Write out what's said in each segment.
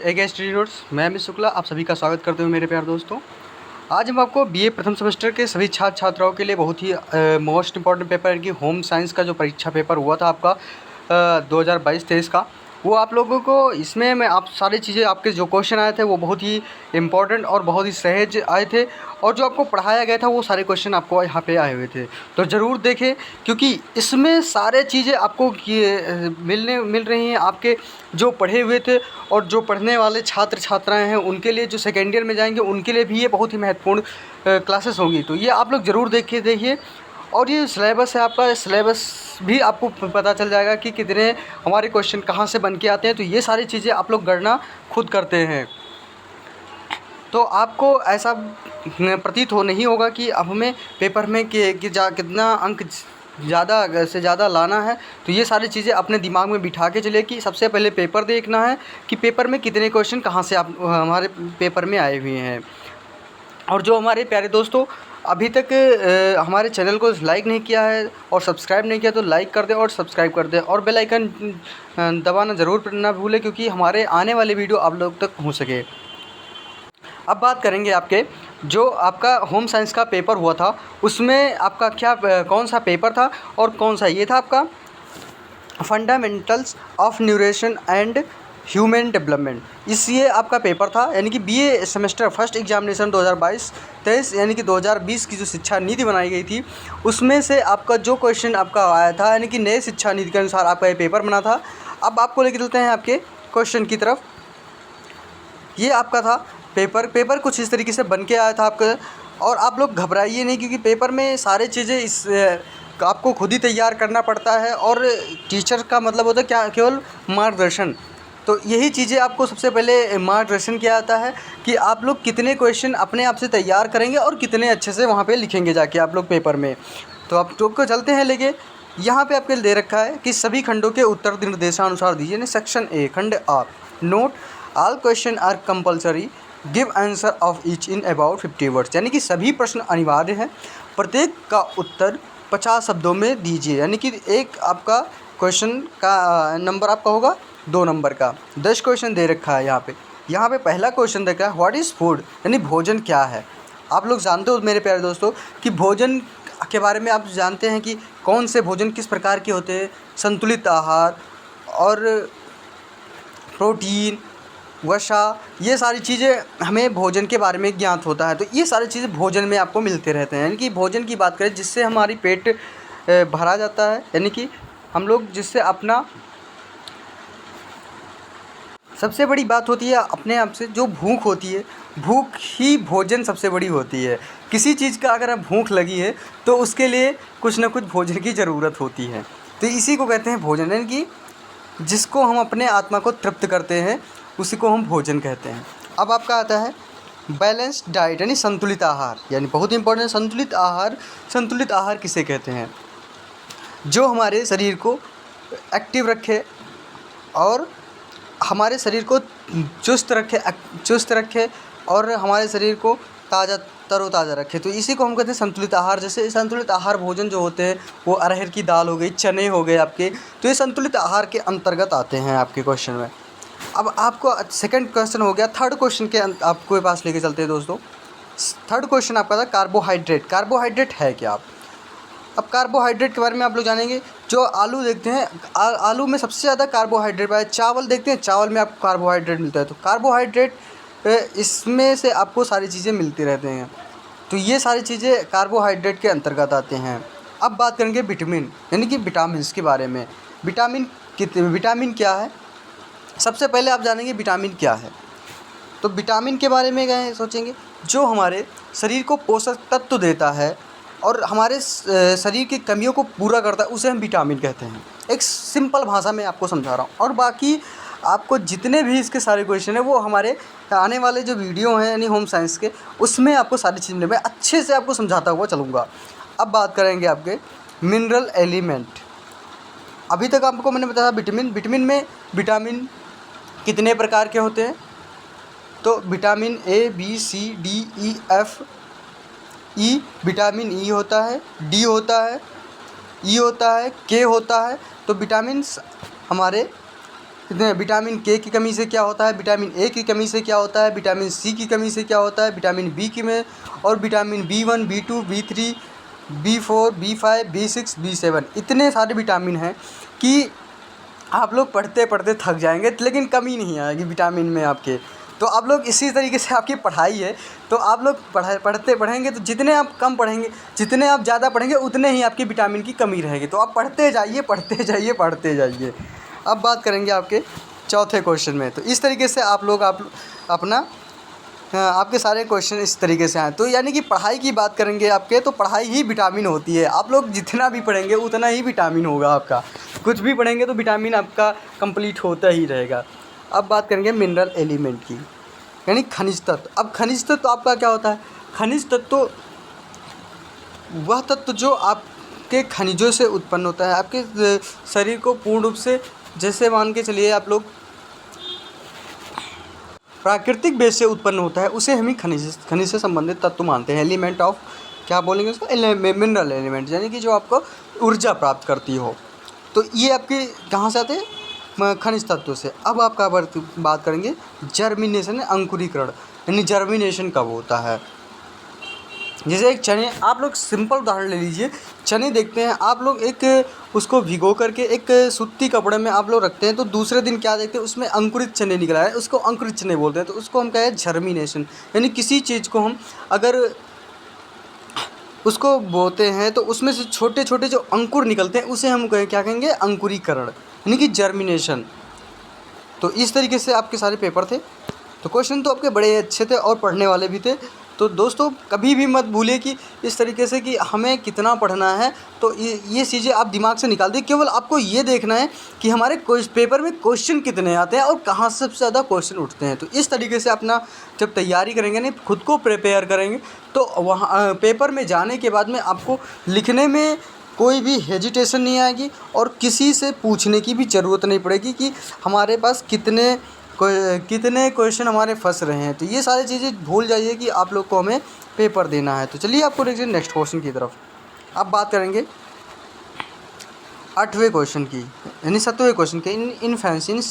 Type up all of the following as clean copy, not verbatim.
Against readers, मैं अमित शुक्ला आप सभी का स्वागत करते हुए मेरे प्यारे दोस्तों। आज हम आपको बीए प्रथम सेमेस्टर के सभी छात्र छात्राओं के लिए बहुत ही मोस्ट इंपॉर्टेंट पेपर यानी कि होम साइंस का जो परीक्षा पेपर हुआ था आपका 2022-23 का, वो आप लोगों को इसमें मैं आप सारी चीज़ें आपके जो क्वेश्चन आए थे वो बहुत ही इम्पोर्टेंट और बहुत ही सहज आए थे, और जो आपको पढ़ाया गया था वो सारे क्वेश्चन आपको यहाँ पे आए हुए थे। तो ज़रूर देखें, क्योंकि इसमें सारे चीज़ें आपको मिल रही हैं आपके जो पढ़े हुए थे, और जो पढ़ने वाले छात्र छात्राएं हैं उनके लिए, जो सेकेंड ईयर में जाएंगे उनके लिए भी ये बहुत ही महत्वपूर्ण क्लासेस होंगी। तो ये आप लोग ज़रूर देखिए। और ये सिलेबस है आपका, सिलेबस भी आपको पता चल जाएगा कि कितने हमारे क्वेश्चन कहाँ से बन के आते हैं। तो ये सारी चीज़ें आप लोग गणना खुद करते हैं, तो आपको ऐसा प्रतीत नहीं होगा कि अब हमें पेपर में कितना अंक ज़्यादा से ज़्यादा लाना है। तो ये सारी चीज़ें अपने दिमाग में बिठा के चलिए कि सबसे पहले पेपर देखना है कि पेपर में कितने क्वेश्चन कहाँ से आप हमारे पेपर में आए हुए हैं। और जो हमारे प्यारे दोस्तों अभी तक हमारे चैनल को लाइक नहीं किया है और सब्सक्राइब नहीं किया, तो लाइक कर दें और सब्सक्राइब कर दें, और बेल आइकन दबाना ज़रूर ना भूलें, क्योंकि हमारे आने वाले वीडियो आप लोग तक पहुँच सके। अब बात करेंगे आपके जो आपका होम साइंस का पेपर हुआ था, उसमें आपका कौन सा पेपर था, और कौन सा ये था आपका fundamentals of nutrition and human development. ये आपका पेपर था, यानी कि बीए सेमेस्टर फर्स्ट एग्जामिनेशन 2022-23 यानी कि 2020 की जो शिक्षा नीति बनाई गई थी, उसमें से आपका जो क्वेश्चन आपका आया था, यानी कि नए शिक्षा नीति के अनुसार आपका ये पेपर बना था। अब आपको लेके चलते हैं आपके क्वेश्चन की तरफ। ये आपका था पेपर कुछ इस तरीके से बन के आया था आपका। और आप लोग घबराइए नहीं, क्योंकि पेपर में सारे चीज़ें आपको खुद ही तैयार करना पड़ता है, और टीचर का मतलब होता है क्या, केवल मार्गदर्शन। तो यही चीज़ें आपको सबसे पहले मार्गदर्शन किया जाता है कि आप लोग कितने क्वेश्चन अपने आप से तैयार करेंगे और कितने अच्छे से वहाँ पे लिखेंगे जाके आप लोग पेपर में। तो आप टॉप को चलते हैं लेके। यहाँ पे आपके दे रखा है कि सभी खंडों के उत्तर निर्देशानुसार दीजिए। सेक्शन ए, खंड आ, note all question are compulsory, give answer of each in about 50 words, यानी कि सभी प्रश्न अनिवार्य हैं, प्रत्येक का उत्तर 50 शब्दों में दीजिए। यानी कि एक आपका क्वेश्चन का नंबर आपका होगा 2 नंबर का। 10 क्वेश्चन दे रखा है यहाँ पे पहला क्वेश्चन देखा है, व्हाट इज़ फूड, यानी भोजन क्या है। आप लोग जानते हो मेरे प्यारे दोस्तों कि भोजन के बारे में आप जानते हैं कि कौन से भोजन किस प्रकार के होते हैं, संतुलित आहार और प्रोटीन, वसा, ये सारी चीज़ें हमें भोजन के बारे में ज्ञात होता है। तो ये सारी चीज़ें भोजन में आपको मिलते रहते हैं, यानी कि भोजन की बात करें जिससे हमारी पेट भरा जाता है, यानी कि हम लोग जिससे अपना सबसे बड़ी बात होती है अपने आप से जो भूख होती है, भूख ही भोजन सबसे बड़ी होती है। किसी चीज़ का अगर भूख लगी है तो उसके लिए कुछ ना कुछ भोजन की ज़रूरत होती है। तो इसी को कहते हैं भोजन, यानी कि जिसको हम अपने आत्मा को तृप्त करते हैं उसी को हम भोजन कहते हैं। अब आपका आता है बैलेंस्ड डाइट, यानी संतुलित आहार, यानी बहुत इंपॉर्टेंट संतुलित आहार। संतुलित आहार किसे कहते हैं? जो हमारे शरीर को एक्टिव रखे और हमारे शरीर को चुस्त रखे और हमारे शरीर को तरोताज़ा रखे। तो इसी को हम कहते हैं संतुलित आहार। जैसे संतुलित आहार भोजन जो होते हैं वो अरहर की दाल हो गई, चने हो गए आपके, तो ये संतुलित आहार के अंतर्गत आते हैं आपके क्वेश्चन में। अब आपको सेकंड क्वेश्चन हो गया। थर्ड क्वेश्चन के आपके पास लेके चलते हैं दोस्तों। थर्ड क्वेश्चन आपका था कार्बोहाइड्रेट। कार्बोहाइड्रेट है क्या? अब कार्बोहाइड्रेट के बारे में आप लोग जानेंगे। जो आलू देखते हैं, आलू में सबसे ज़्यादा कार्बोहाइड्रेट पाया। चावल देखते हैं, चावल में आपको कार्बोहाइड्रेट मिलता है। तो कार्बोहाइड्रेट इसमें से आपको सारी चीज़ें मिलती रहते हैं। तो ये सारी चीज़ें कार्बोहाइड्रेट के अंतर्गत आते हैं। अब बात करेंगे विटामिन, यानी कि विटामिन के बारे में। विटामिन क्या है? सबसे पहले आप जानेंगे विटामिन क्या है। तो विटामिन के बारे में गए सोचेंगे, जो हमारे शरीर को पोषक तत्व देता है और हमारे शरीर की कमियों को पूरा करता है, उसे हम विटामिन कहते हैं। एक सिंपल भाषा में आपको समझा रहा हूँ, और बाकी आपको जितने भी इसके सारे क्वेश्चन हैं वो हमारे आने वाले जो वीडियो हैं यानी होम साइंस के, उसमें आपको सारी चीज़ मिले। मैं अच्छे से आपको समझाता हुआ चलूँगा। अब बात करेंगे आपके मिनरल एलिमेंट। अभी तक आपको मैंने बताया विटामिन में विटामिन कितने प्रकार के होते हैं? तो vitamin A, B, C, D, E, F, E, vitamin E होता है, डी होता है, ई होता है, के होता है। तो विटामिन हमारे विटामिन के की कमी से क्या होता है, विटामिन ए की कमी से क्या होता है, विटामिन सी की कमी से क्या होता है, विटामिन बी की में और vitamin B1 B2 B3 B4 B5 B6 B7 इतने सारे विटामिन हैं कि आप लोग पढ़ते पढ़ते थक जाएंगे, लेकिन कमी नहीं आएगी विटामिन में आपके। तो आप लोग इसी तरीके से आपकी पढ़ाई है, तो आप लोग पढ़ते पढ़ेंगे तो जितने आप कम पढ़ेंगे, जितने आप ज़्यादा पढ़ेंगे उतने ही आपकी विटामिन की कमी रहेगी। तो आप पढ़ते जाइए पढ़ते जाइए पढ़ते जाइए। अब बात करेंगे आपके चौथे क्वेश्चन में। तो इस तरीके से आप लोग अपना आपके सारे क्वेश्चन इस तरीके से आए। तो यानी कि पढ़ाई की बात करेंगे आपके, तो पढ़ाई ही विटामिन होती है। आप लोग जितना भी पढ़ेंगे उतना ही विटामिन होगा आपका, कुछ भी पढ़ेंगे तो विटामिन आपका कंप्लीट होता ही रहेगा। अब बात करेंगे मिनरल एलिमेंट की, यानी खनिज तत्व। अब खनिज तत्व आपका क्या होता है? खनिज तत्व वह तत्व जो आपके खनिजों से उत्पन्न होता है, आपके शरीर को पूर्ण रूप से, जैसे मान के चलिए आप लोग प्राकृतिक बेस से उत्पन्न होता है, उसे हम ही खनिज से संबंधित तत्व मानते हैं। एलिमेंट ऑफ क्या बोलेंगे उसको? मिनरल एलिमेंट, यानी कि जो आपको ऊर्जा प्राप्त करती हो। तो ये आपके कहाँ से आते हैं? खनिज तत्वों से। अब आपका बात करेंगे जर्मिनेशन, अंकुरीकरण, यानी जर्मिनेशन कब होता है। जैसे एक चने, आप लोग सिंपल उदाहरण ले लीजिए, चने देखते हैं आप लोग, एक उसको भिगो करके एक सूती कपड़े में आप लोग रखते हैं, तो दूसरे दिन क्या देखते हैं उसमें अंकुरित चने निकल आए, उसको अंकुरित चने बोलते हैं। तो उसको हम कहते हैं जर्मिनेशन। यानी किसी चीज़ को हम अगर उसको बोते हैं तो उसमें से छोटे छोटे जो अंकुर निकलते हैं उसे हम क्या कहेंगे? अंकुरीकरण, यानी कि जर्मिनेशन। तो इस तरीके से आपके सारे पेपर थे। तो क्वेश्चन तो आपके बड़े अच्छे थे और पढ़ने वाले भी थे। तो दोस्तों कभी भी मत भूलिए कि इस तरीके से कि हमें कितना पढ़ना है। तो ये चीज़ें आप दिमाग से निकाल दें। केवल आपको ये देखना है कि हमारे पेपर में क्वेश्चन कितने आते हैं और कहाँ से सबसे ज़्यादा क्वेश्चन उठते हैं। तो इस तरीके से अपना जब तैयारी करेंगे ना, खुद को प्रिपेयर करेंगे, तो वहाँ पेपर में जाने के बाद में आपको लिखने में कोई भी हेजिटेशन नहीं आएगी और किसी से पूछने की भी ज़रूरत नहीं पड़ेगी कि हमारे पास कितने क्वेश्चन हमारे फंस रहे हैं। तो ये सारी चीज़ें भूल जाइए कि आप लोग को हमें पेपर देना है। तो चलिए आपको नेक्स्ट क्वेश्चन की तरफ। अब बात करेंगे 8वें क्वेश्चन की, यानी 7वें क्वेश्चन के। इन्फेंसी, इन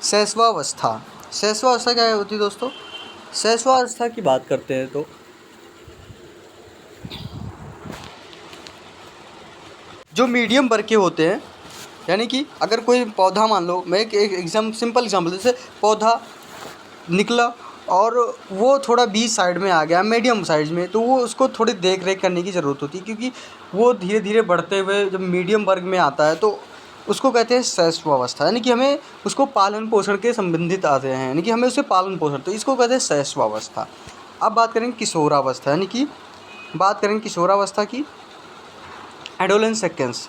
शैशवावस्था। शैशवावस्था क्या होती है दोस्तों? शैशवावस्था की बात करते हैं तो जो मीडियम वर्ग के होते हैं, यानी कि अगर कोई पौधा, मान लो मैं एक सिंपल एग्जाम्पल, जैसे पौधा निकला और वो थोड़ा बीच साइड में आ गया, मीडियम साइज में, तो वो उसको थोड़ी देख रेख करने की ज़रूरत होती है, क्योंकि वो धीरे धीरे बढ़ते हुए जब मीडियम वर्ग में आता है तो उसको कहते हैं शैशवावस्था। यानी कि हमें उसको पालन पोषण के संबंधित आते हैं, यानी कि हमें उसे पालन पोषण, तो इसको कहते हैं शैशवावस्था। अब बात करेंगे किशोरावस्था, यानी कि बात करेंगे किशोरावस्था की। एडोलेसेंस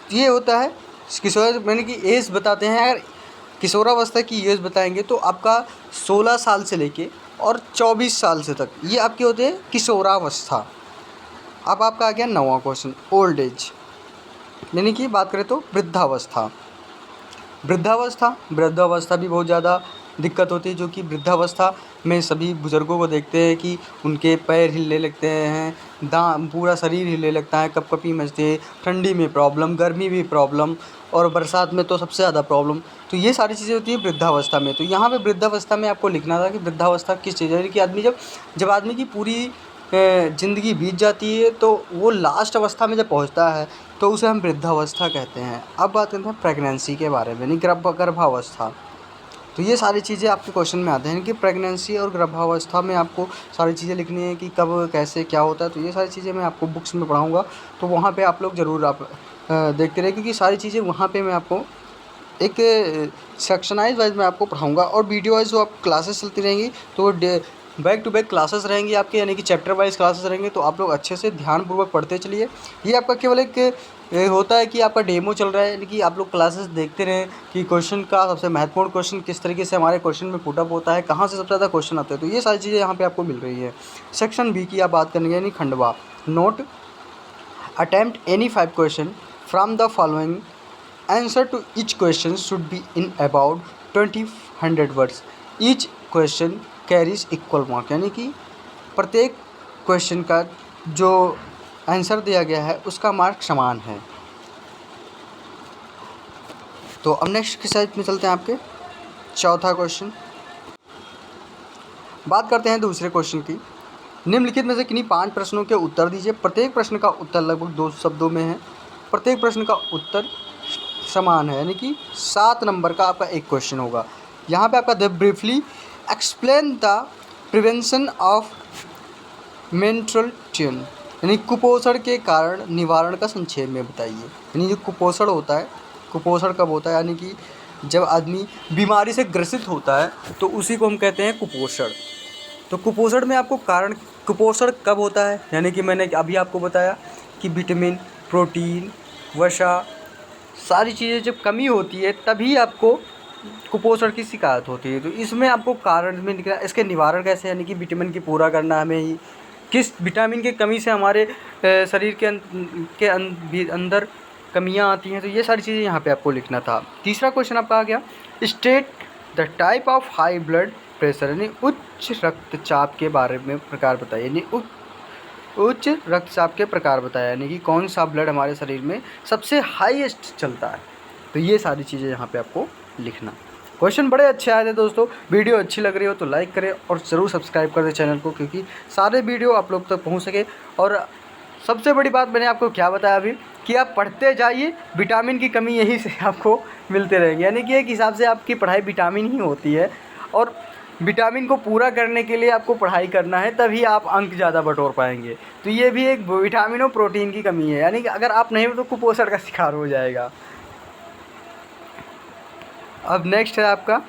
ये होता है किशोर, यानी कि एज बताते हैं। अगर किशोरावस्था की एज बताएंगे तो आपका 16 साल से लेके और 24 साल से तक ये आपके होते हैं किशोरावस्था। अब आपका आ गया 9वां क्वेश्चन, ओल्ड एज, यानी कि बात करें तो वृद्धावस्था। वृद्धावस्था भी बहुत ज़्यादा दिक्कत होती है, जो कि वृद्धावस्था में सभी बुज़ुर्गों को देखते हैं कि उनके पैर हिलने लगते हैं, पूरा शरीर हिलने लगता है, कपकपी मचती है, ठंडी में प्रॉब्लम, गर्मी में प्रॉब्लम और बरसात में तो सबसे ज़्यादा प्रॉब्लम। तो ये सारी चीज़ें होती है वृद्धावस्था में। तो यहाँ पे वृद्धावस्था में आपको लिखना था कि वृद्धावस्था किस चीज़ है, कि आदमी जब आदमी की पूरी ज़िंदगी बीत जाती है तो वो लास्ट अवस्था में जब पहुँचता है तो उसे हम वृद्धावस्था कहते हैं। अब बात करते हैं प्रेगनेंसी के बारे में, यानी गर्भावस्था। तो ये सारी चीज़ें आपके क्वेश्चन में आते हैं कि प्रेगनेंसी और गर्भावस्था में आपको सारी चीज़ें लिखनी है कि कब कैसे क्या होता है। तो ये सारी चीज़ें मैं आपको बुक्स में पढ़ाऊँगा, तो वहाँ पे आप लोग ज़रूर आप देखते रहे, क्योंकि सारी चीज़ें वहाँ पे मैं आपको एक सेक्शनाइज वाइज मैं आपको पढ़ाऊँगा और वीडियो वाइज जो आप क्लासेस चलती रहेंगी तो बैक टू बैक क्लासेस रहेंगी आपके, यानी कि चैप्टर वाइज क्लासेस रहेंगे। तो आप लोग अच्छे से ध्यानपूर्वक पढ़ते चलिए। ये आपका केवल एक होता है कि आपका डेमो चल रहा है, यानी कि आप लोग क्लासेस देखते रहें कि क्वेश्चन का सबसे महत्वपूर्ण क्वेश्चन किस तरीके से हमारे क्वेश्चन में पुट अप होता है, कहाँ से सबसे ज़्यादा क्वेश्चन आते हैं। तो ये सारी चीज़ें यहाँ पे आपको मिल रही है। सेक्शन बी की आप बात करेंगे, यानी खंडवा। Note, attempt any 5 question from the following, answer to each question should be in about 20-100 words. Each question carries equal mark, यानी कि प्रत्येक क्वेश्चन का जो आंसर दिया गया है उसका मार्क समान है। तो अब नेक्स्ट के साइड में चलते हैं आपके चौथा क्वेश्चन। बात करते हैं दूसरे क्वेश्चन की। निम्नलिखित में से किन्हीं 5 प्रश्नों के उत्तर दीजिए। प्रत्येक प्रश्न का उत्तर लगभग 2 शब्दों में है। प्रत्येक प्रश्न का उत्तर समान है, यानी कि 7 नंबर का आपका एक क्वेश्चन होगा। यहाँ पे आपका the briefly explain the prevention of menstrual tune, यानी कुपोषण के कारण निवारण का संक्षेप में बताइए। यानी जो कुपोषण होता है, कुपोषण कब होता है, यानी कि जब आदमी बीमारी से ग्रसित होता है तो उसी को हम कहते हैं कुपोषण। तो कुपोषण में आपको कारण, कुपोषण कब होता है, यानी कि मैंने अभी आपको बताया कि विटामिन, प्रोटीन, वसा, सारी चीज़ें जब कमी होती है तभी आपको कुपोषण की शिकायत होती है। तो इसमें आपको कारण में निकला, इसके निवारण कैसे, यानी कि विटामिन की पूरा करना हमें ही, किस विटामिन की कमी से हमारे शरीर के अंदर कमियां आती हैं। तो ये सारी चीज़ें यहाँ पे आपको लिखना था। तीसरा क्वेश्चन आपका आ गया, state the type of high blood pressure, यानी उच्च रक्तचाप के बारे में प्रकार बताइए। यानी उच्च रक्तचाप के प्रकार बताया, यानी कि कौन सा ब्लड हमारे शरीर में सबसे हाईएस्ट चलता है। तो ये सारी चीज़ें यहाँ पे आपको लिखना। क्वेश्चन बड़े अच्छे आए थे दोस्तों। वीडियो अच्छी लग रही हो तो लाइक करें और ज़रूर सब्सक्राइब कर दें चैनल को, क्योंकि सारे वीडियो आप लोग तक पहुँच सके। और सबसे बड़ी बात मैंने आपको क्या बताया अभी, कि आप पढ़ते जाइए, विटामिन की कमी यहीं से आपको मिलते रहेंगे। यानी कि एक हिसाब से आपकी पढ़ाई विटामिन ही होती है, और विटामिन को पूरा करने के लिए आपको पढ़ाई करना है, तभी आप अंक ज़्यादा बटोर पाएंगे। तो ये भी एक विटामिन और प्रोटीन की कमी है, यानी कि अगर आप नहीं हो तो कुपोषण का शिकार हो जाएगा। अब नेक्स्ट है आपका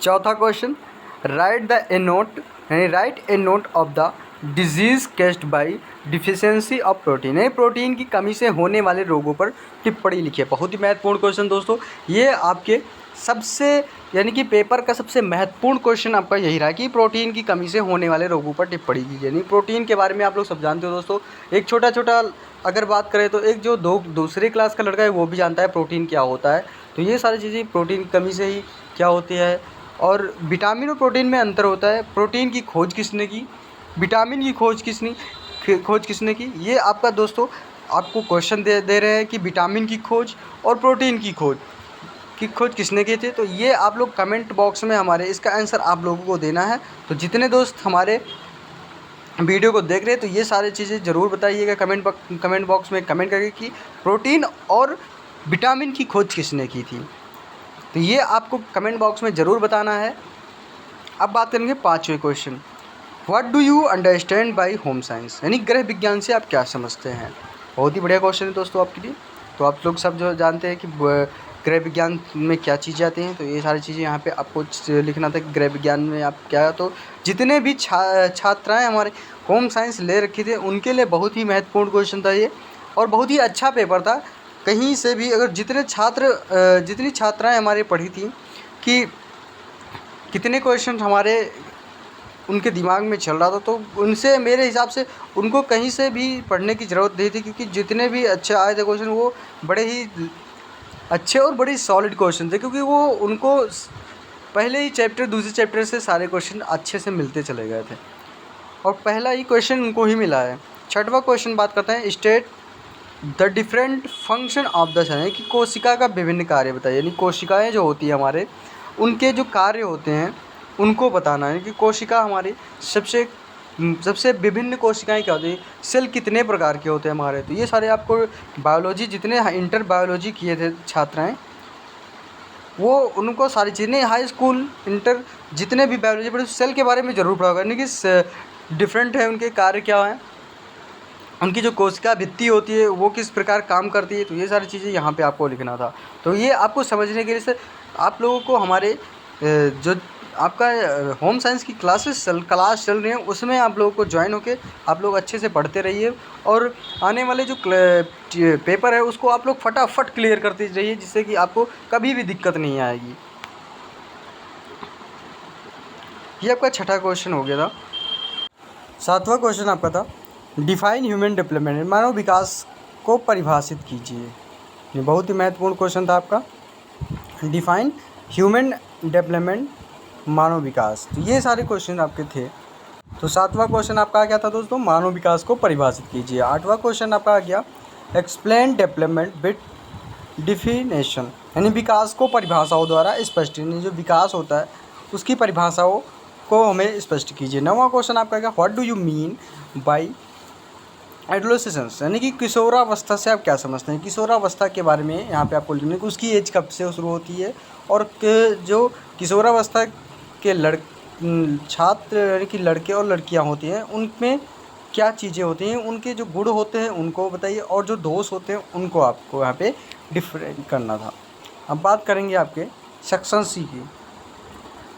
चौथा question, right A note of the disease केस्ड by deficiency of protein, यानी प्रोटीन की कमी से होने वाले रोगों पर टिप्पणी लिखिए। बहुत ही महत्वपूर्ण क्वेश्चन दोस्तों, ये आपके सबसे, यानी कि पेपर का सबसे महत्वपूर्ण क्वेश्चन आपका यही रहा कि प्रोटीन की कमी से होने वाले रोगों पर टिप्पणी कीजिए। यानी प्रोटीन के बारे में आप लोग सब जानते हो दोस्तों। एक छोटा अगर बात करें तो एक जो दूसरे क्लास का लड़का है वो भी जानता है प्रोटीन क्या होता है। तो ये सारी चीज़ें प्रोटीन की कमी से ही क्या होती है। और विटामिन और प्रोटीन में अंतर होता है। प्रोटीन की खोज किसने की, विटामिन की खोज किसने की, ये आपका दोस्तों आपको क्वेश्चन दे रहे हैं कि विटामिन की खोज और प्रोटीन की खोज किसने की थी। तो ये आप लोग कमेंट बॉक्स में हमारे इसका आंसर आप लोगों को देना है। तो जितने दोस्त हमारे वीडियो को देख रहे हैं तो ये सारी चीज़ें ज़रूर बताइएगा कमेंट बॉक्स में कमेंट करके कि प्रोटीन और विटामिन की खोज किसने की थी। तो ये आपको कमेंट बॉक्स में ज़रूर बताना है। अब बात करेंगे 5वें question, what do you understand by home science, यानी गृह विज्ञान से आप क्या समझते हैं। बहुत ही बढ़िया क्वेश्चन है दोस्तों आपके लिए। तो आप लोग सब जो जानते हैं कि गृह विज्ञान में क्या चीज़ें आती हैं, तो ये सारी चीज़ें यहाँ पे आपको लिखना था कि गृह विज्ञान में आप क्या। तो जितने भी छात्राएँ हमारे होम साइंस ले रखी थे उनके लिए बहुत ही महत्वपूर्ण क्वेश्चन था ये, और बहुत ही अच्छा पेपर था। कहीं से भी अगर जितनी छात्राएँ हमारी पढ़ी थी कि कितने क्वेश्चन हमारे उनके दिमाग में चल रहा था, तो उनसे मेरे हिसाब से उनको कहीं से भी पढ़ने की ज़रूरत नहीं थी, क्योंकि जितने भी अच्छे आए थे क्वेश्चन वो बड़े ही अच्छे और बड़ी सॉलिड क्वेश्चन थे, क्योंकि वो उनको पहले ही दूसरे चैप्टर से सारे क्वेश्चन अच्छे से मिलते चले गए थे और पहला ही क्वेश्चन उनको ही मिला है। 6वां क्वेश्चन बात करते हैं, state the different function of the cell, यानी कि कोशिका का विभिन्न कार्य बताइए। यानी कोशिकाएँ जो होती है हमारे, उनके जो कार्य होते हैं उनको बताना है कि कोशिका हमारी सबसे विभिन्न कोशिकाएं क्या होती है, सेल कितने प्रकार के होते हैं हमारे। तो ये सारे आपको बायोलॉजी, जितने इंटर बायोलॉजी किए थे छात्राएं, वो उनको सारी चीज़ें हाई स्कूल इंटर जितने भी बायोलॉजी पढ़े सेल के बारे में ज़रूर पढ़ा होगा, यानी कि डिफरेंट है उनके कार्य क्या है, उनकी जो कोशिका भित्ति होती है वो किस प्रकार काम करती है। तो ये सारी चीज़ें यहाँ पे आपको लिखना था। तो ये आपको समझने के लिए से आप लोगों को हमारे जो आपका होम साइंस की क्लास चल रही है उसमें आप लोगों को ज्वाइन होकर आप लोग अच्छे से पढ़ते रहिए, और आने वाले जो पेपर है उसको आप लोग फटाफट क्लियर करते रहिए, जिससे कि आपको कभी भी दिक्कत नहीं आएगी। ये आपका 6वां क्वेश्चन हो गया था। 7वां क्वेश्चन आपका था, डिफाइन ह्यूमन डेवलपमेंट, मानव विकास को परिभाषित कीजिए। ये बहुत ही महत्वपूर्ण क्वेश्चन था आपका, डिफाइन ह्यूमन डेवलपमेंट, मानव विकास। तो ये सारे क्वेश्चन आपके थे। तो 7वां क्वेश्चन आपका आ गया था दोस्तों, मानव विकास को परिभाषित कीजिए। 8वां क्वेश्चन आपका आ गया, एक्सप्लेन डेवलपमेंट विद डिफिनेशन, यानी विकास को परिभाषाओं द्वारा स्पष्ट, यानी जो विकास होता है उसकी परिभाषाओं को हमें स्पष्ट कीजिए। 9वां क्वेश्चन आपका क्या, what do you mean by adolescence, यानी कि किशोरावस्था से आप क्या समझते हैं। किशोरावस्था के बारे में यहाँ पे आपको लिखना है कि उसकी एज कब से शुरू होती है और जो किशोरावस्था के छात्र यानी कि लड़के और लड़कियाँ होती हैं उनमें क्या चीज़ें होती हैं, उनके जो गुण होते हैं उनको बताइए और जो दोष होते हैं उनको आपको यहाँ पे डिफरेंट करना था। अब बात करेंगे आपके सेक्शन सी की।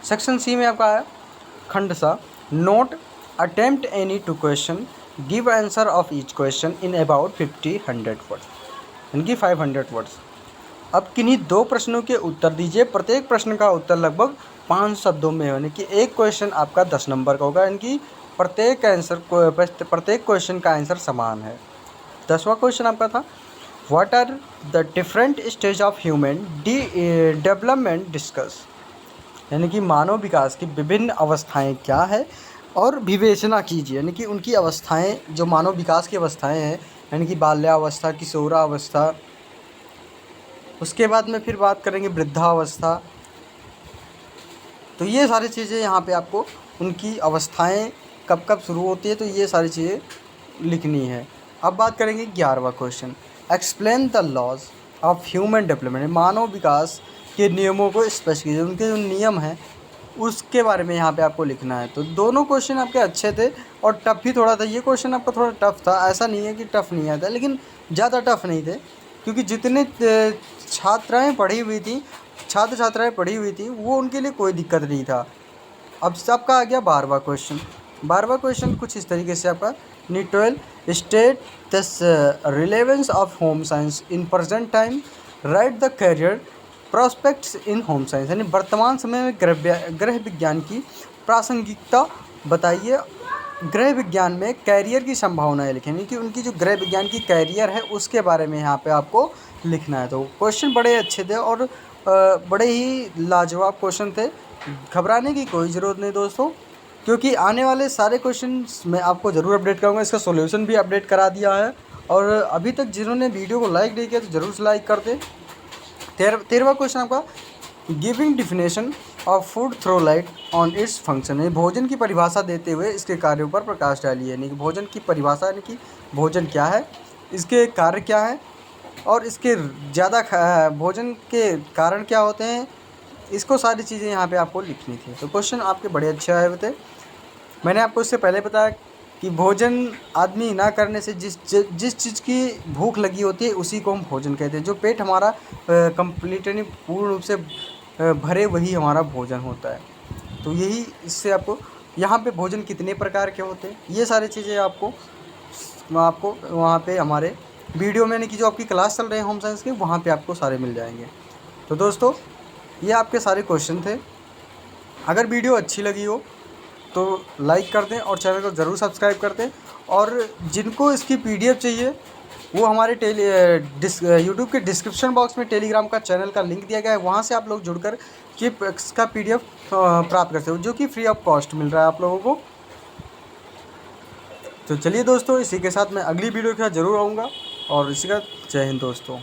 सेक्शन सी में आपका है खंड सा, note attempt any two question, give answer of each question in about 50-100 words, यानी कि 500 वर्ड्स। अब किन्हीं 2 प्रश्नों के उत्तर दीजिए, प्रत्येक प्रश्न का उत्तर लगभग 5 शब्दों में, यानी कि एक क्वेश्चन आपका 10 नंबर का होगा, यानी कि प्रत्येक क्वेश्चन का आंसर समान है। 10वां क्वेश्चन आपका था, what are the different stage of human development discuss, यानी कि मानव विकास की विभिन्न अवस्थाएं क्या है और विवेचना कीजिए, यानी कि उनकी अवस्थाएं, जो मानव विकास की अवस्थाएं हैं, यानी कि बाल्यावस्था, किशोरावस्था, उसके बाद में फिर बात करेंगे वृद्धावस्था। तो ये सारी चीज़ें यहाँ पे आपको उनकी अवस्थाएं कब कब शुरू होती है, तो ये सारी चीज़ें लिखनी है। अब बात करेंगे 11वां question, explain the laws of human development, मानव विकास के नियमों को स्पष्ट कीजिए, उनके जो नियम हैं उसके बारे में यहाँ पे आपको लिखना है। तो दोनों क्वेश्चन आपके अच्छे थे और टफ भी थोड़ा था। ये क्वेश्चन आपका थोड़ा टफ था, ऐसा नहीं है कि टफ नहीं आता, लेकिन ज़्यादा टफ नहीं थे, क्योंकि जितने छात्राएँ पढ़ी हुई थी, छात्र छात्राएँ पढ़ी हुई थी, वो उनके लिए कोई दिक्कत नहीं था। अब सबका आ गया 12वां क्वेश्चन। 12वां क्वेश्चन कुछ इस तरीके से आपका, नीटोल state the relevance of home science in present time, write the career prospects in home science, यानी वर्तमान समय में गृह विज्ञान की प्रासंगिकता बताइए। गृह विज्ञान में कैरियर की संभावनाएं लिखें, यानी कि उनकी जो गृह विज्ञान की कैरियर है उसके बारे में यहाँ पे आपको लिखना है। तो क्वेश्चन बड़े अच्छे थे और बड़े ही लाजवाब क्वेश्चन थे। घबराने की कोई ज़रूरत नहीं दोस्तों, क्योंकि आने वाले सारे क्वेश्चन मैं आपको ज़रूर अपडेट करूँगा। इसका सॉल्यूशन भी अपडेट करा दिया है, और अभी तक जिन्होंने वीडियो को लाइक नहीं किया तो ज़रूर से लाइक कर दें। 13वां क्वेश्चन आपका, giving definition of food throw light on its function, यानी भोजन की परिभाषा देते हुए इसके कार्यों पर प्रकाश डालिए, यानी कि भोजन की परिभाषा, यानी कि भोजन क्या है, इसके कार्य क्या है और इसके भोजन के कारण क्या होते हैं, इसको सारी चीज़ें यहाँ पे आपको लिखनी थी। तो क्वेश्चन आपके बड़े अच्छे आए हुए थे। मैंने आपको इससे पहले बताया कि भोजन आदमी ना करने से जिस चीज़ की भूख लगी होती है उसी को हम भोजन कहते हैं। जो पेट हमारा कंप्लीट यानी पूर्ण रूप से भरे, वही हमारा भोजन होता है। तो यही इससे आपको यहाँ पे भोजन कितने प्रकार के होते हैं, ये सारी चीज़ें आपको वहाँ पे हमारे वीडियो में, यानी कि जो आपकी क्लास चल रहे हैं होम साइंस के, वहाँ पे आपको सारे मिल जाएंगे। तो दोस्तों ये आपके सारे क्वेश्चन थे। अगर वीडियो अच्छी लगी हो तो लाइक कर दें और चैनल को ज़रूर सब्सक्राइब कर दें, और जिनको इसकी PDF चाहिए वो हमारे यूट्यूब के डिस्क्रिप्शन बॉक्स में टेलीग्राम का चैनल का लिंक दिया गया है, वहाँ से आप लोग जुड़कर इसका PDF प्राप्त कर सकते हो, जो कि फ्री ऑफ कॉस्ट मिल रहा है आप लोगों को। तो चलिए दोस्तों, इसी के साथ मैं अगली वीडियो के साथ ज़रूर आऊँगा, और इसी का जय हिंद दोस्तों।